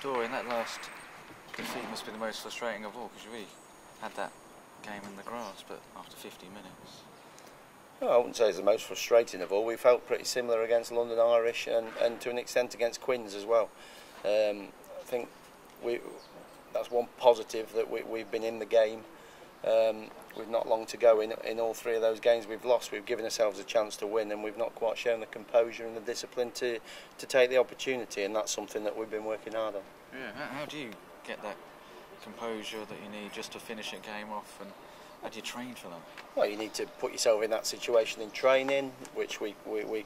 Dorian, that last defeat must be the most frustrating of all, because we had that game in the grass, but after 50 minutes. No, I wouldn't say it's the most frustrating of all. We felt pretty similar against London Irish and to an extent against Quins as well. I think that's one positive, that we've been in the game. We've not long to go in all three of those games we've lost. We've given ourselves a chance to win, and we've not quite shown the composure and the discipline to take the opportunity, and that's something that we've been working hard on. Yeah, how do you get that composure that you need just to finish a game off, and how do you train for that? Well, you need to put yourself in that situation in training, which we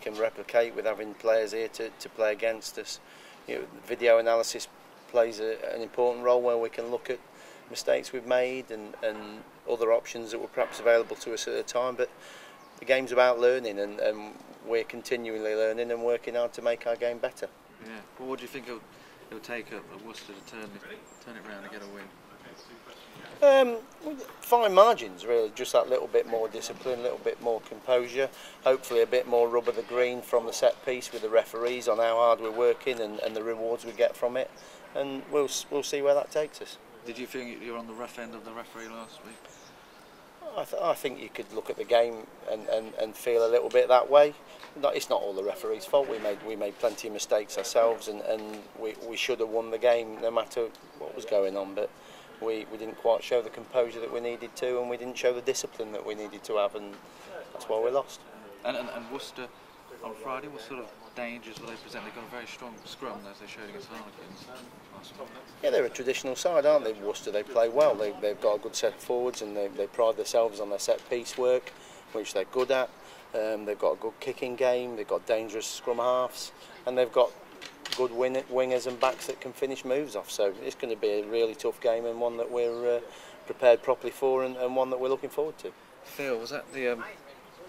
can replicate with having players here to play against us. You know, video analysis plays an important role where we can look at mistakes we've made and other options that were perhaps available to us at the time, but the game's about learning, and we're continually learning and working hard to make our game better. Yeah. Well, what do you think it'll take at Worcester to turn it round and get a win? Fine margins, really. Just that little bit more discipline, a little bit more composure, hopefully a bit more rub of the green from the set piece with the referees on how hard we're working and the rewards we get from it, and we'll see where that takes us. Did you think you were on the rough end of the referee last week? I think you could look at the game and feel a little bit that way. It's not all the referee's fault. We made plenty of mistakes ourselves, and we should have won the game no matter what was going on. But we didn't quite show the composure that we needed to, and we didn't show the discipline that we needed to have, and that's why we lost. And Worcester on Friday, what sort of dangers will they present? They've got a very strong scrum, as they showed against Harlequins last week. Yeah, they're a traditional side, aren't they? Worcester, they play well. They've got a good set of forwards, and they pride themselves on their set piece work, which they're good at. They've got a good kicking game. They've got dangerous scrum halves, and they've got good wingers and backs that can finish moves off. So it's going to be a really tough game, and one that we're prepared properly for, and one that we're looking forward to. Phil, was that the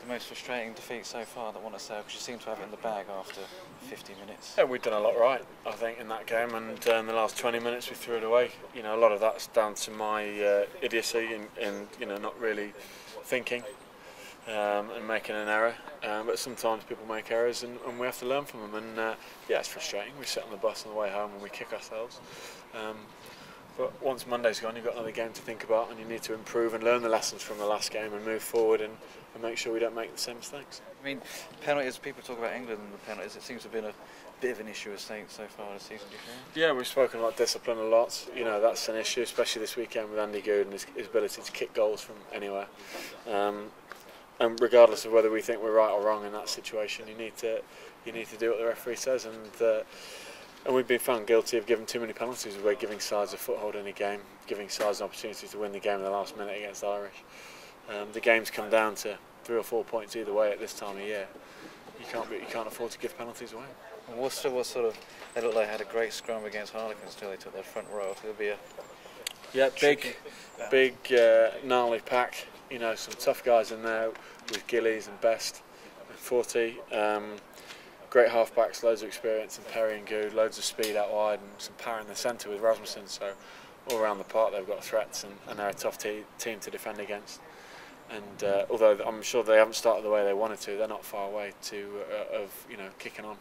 most frustrating defeat so far that won us there? Because you seem to have it in the bag after 50 minutes. Yeah, we've done a lot right, I think, in that game, and in the last 20 minutes we threw it away. You know, a lot of that's down to my idiocy and you know, not really thinking and making an error. But sometimes people make errors, and we have to learn from them. And yeah, it's frustrating. We sit on the bus on the way home and we kick ourselves. But once Monday's gone, you've got another game to think about, and you need to improve and learn the lessons from the last game and move forward and make sure we don't make the same mistakes. I mean, penalties, people talk about England and the penalties, it seems to have been a bit of an issue with Saints so far this season, do you think? Yeah, we've spoken about discipline a lot. You know, that's an issue, especially this weekend with Andy Good and his ability to kick goals from anywhere. And regardless of whether we think we're right or wrong in that situation, you need to do what the referee says, and we've been found guilty of giving too many penalties away, giving sides a foothold in a game, giving sides an opportunity to win the game in the last minute against the Irish. The games come down to 3 or 4 points either way at this time of year. You can't afford to give penalties away. And Worcester was they looked like they had a great scrum against Harlequins until they took their front row. It'll be big, gnarly pack. You know, some tough guys in there with Gillies and Best and Forty. Great half-backs, loads of experience, and Perry and Good, loads of speed out wide, and some power in the centre with Rasmussen. So all around the park they've got threats, and they're a tough team to defend against. And although I'm sure they haven't started the way they wanted to, they're not far away of kicking on.